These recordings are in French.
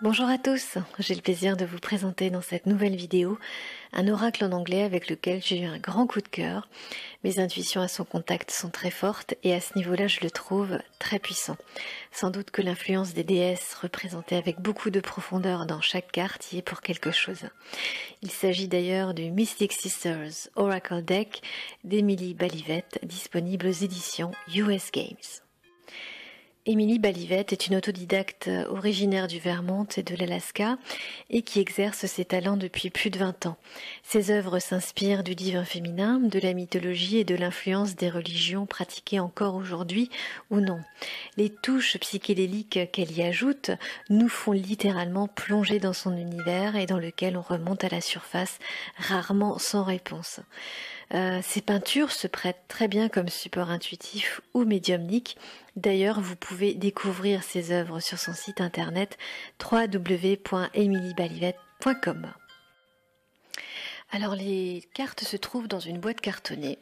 Bonjour à tous, j'ai le plaisir de vous présenter dans cette nouvelle vidéo un oracle en anglais avec lequel j'ai eu un grand coup de cœur. Mes intuitions à son contact sont très fortes et à ce niveau-là je le trouve très puissant. Sans doute que l'influence des déesses représentée avec beaucoup de profondeur dans chaque carte y est pour quelque chose. Il s'agit d'ailleurs du Mystic Sisters Oracle Deck d'Emily Balivette, disponible aux éditions US Games. Emily Balivette est une autodidacte originaire du Vermont et de l'Alaska et qui exerce ses talents depuis plus de 20 ans. Ses œuvres s'inspirent du divin féminin, de la mythologie et de l'influence des religions pratiquées encore aujourd'hui ou non. Les touches psychédéliques qu'elle y ajoute nous font littéralement plonger dans son univers et dans lequel on remonte à la surface, rarement sans réponse. Ces peintures se prêtent très bien comme support intuitif ou médiumnique. D'ailleurs, vous pouvez découvrir ses œuvres sur son site internet www.emilybalivette.com. Alors les cartes se trouvent dans une boîte cartonnée,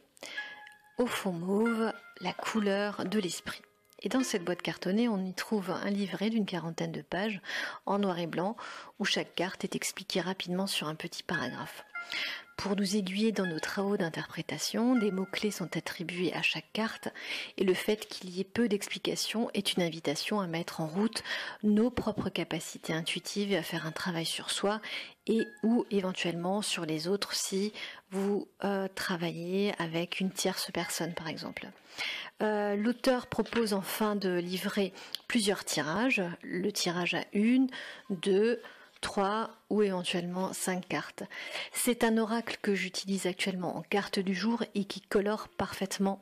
au fond mauve, la couleur de l'esprit. Et dans cette boîte cartonnée, on y trouve un livret d'une 40aine de pages en noir et blanc où chaque carte est expliquée rapidement sur un petit paragraphe. Pour nous aiguiller dans nos travaux d'interprétation, des mots-clés sont attribués à chaque carte et le fait qu'il y ait peu d'explications est une invitation à mettre en route nos propres capacités intuitives et à faire un travail sur soi et ou éventuellement sur les autres si vous travaillez avec une tierce personne par exemple. L'auteur propose en fin de livret plusieurs tirages, le tirage à 1, 2, 3 ou éventuellement 5 cartes. C'est un oracle que j'utilise actuellement en carte du jour et qui colore parfaitement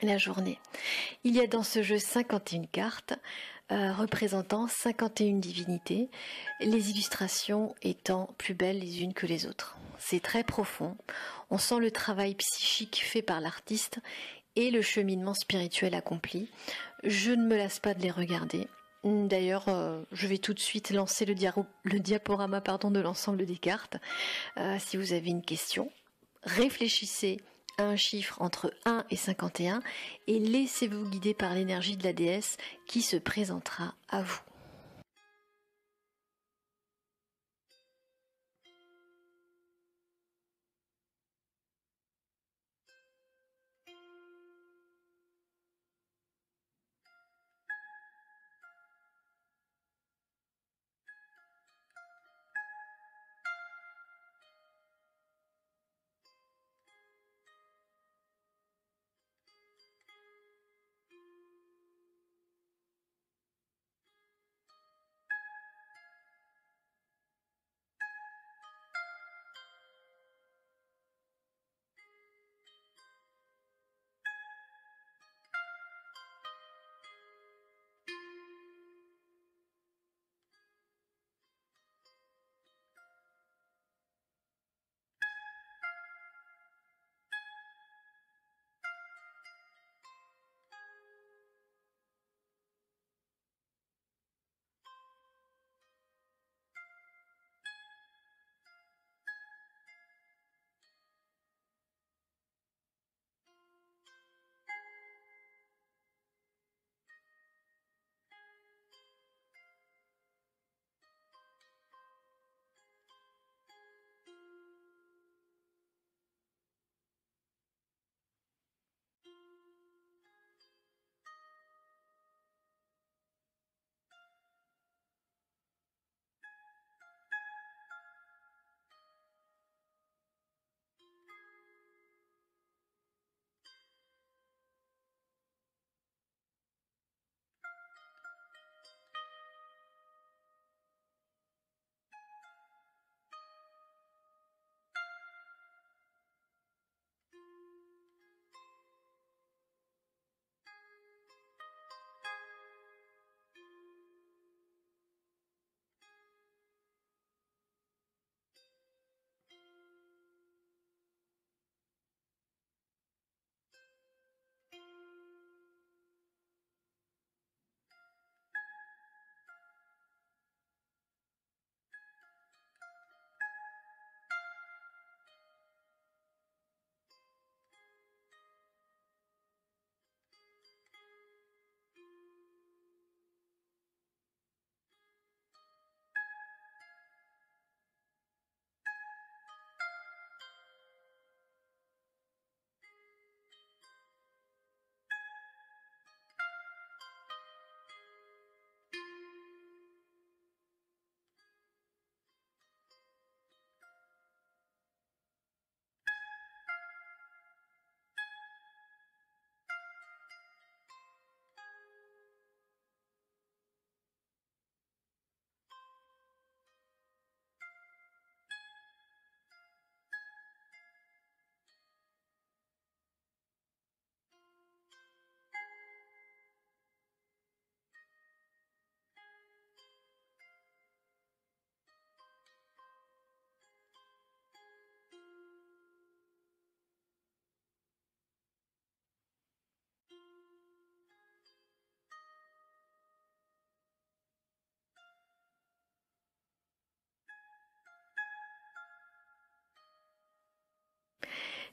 la journée. Il y a dans ce jeu 51 cartes représentant 51 divinités, les illustrations étant plus belles les unes que les autres. C'est très profond, on sent le travail psychique fait par l'artiste et le cheminement spirituel accompli. Je ne me lasse pas de les regarder. D'ailleurs, je vais tout de suite lancer le diaporama de l'ensemble des cartes. Si vous avez une question, réfléchissez à un chiffre entre 1 et 51 et laissez-vous guider par l'énergie de la déesse qui se présentera à vous.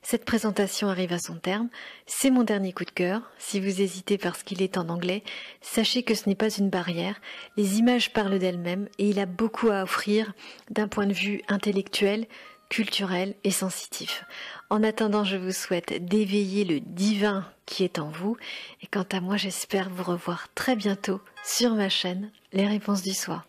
Cette présentation arrive à son terme. C'est mon dernier coup de cœur. Si vous hésitez parce qu'il est en anglais, sachez que ce n'est pas une barrière. Les images parlent d'elles-mêmes et il a beaucoup à offrir d'un point de vue intellectuel, culturel et sensitif. En attendant, je vous souhaite d'éveiller le divin qui est en vous. Et quant à moi, j'espère vous revoir très bientôt sur ma chaîne Les Réponses du Soir.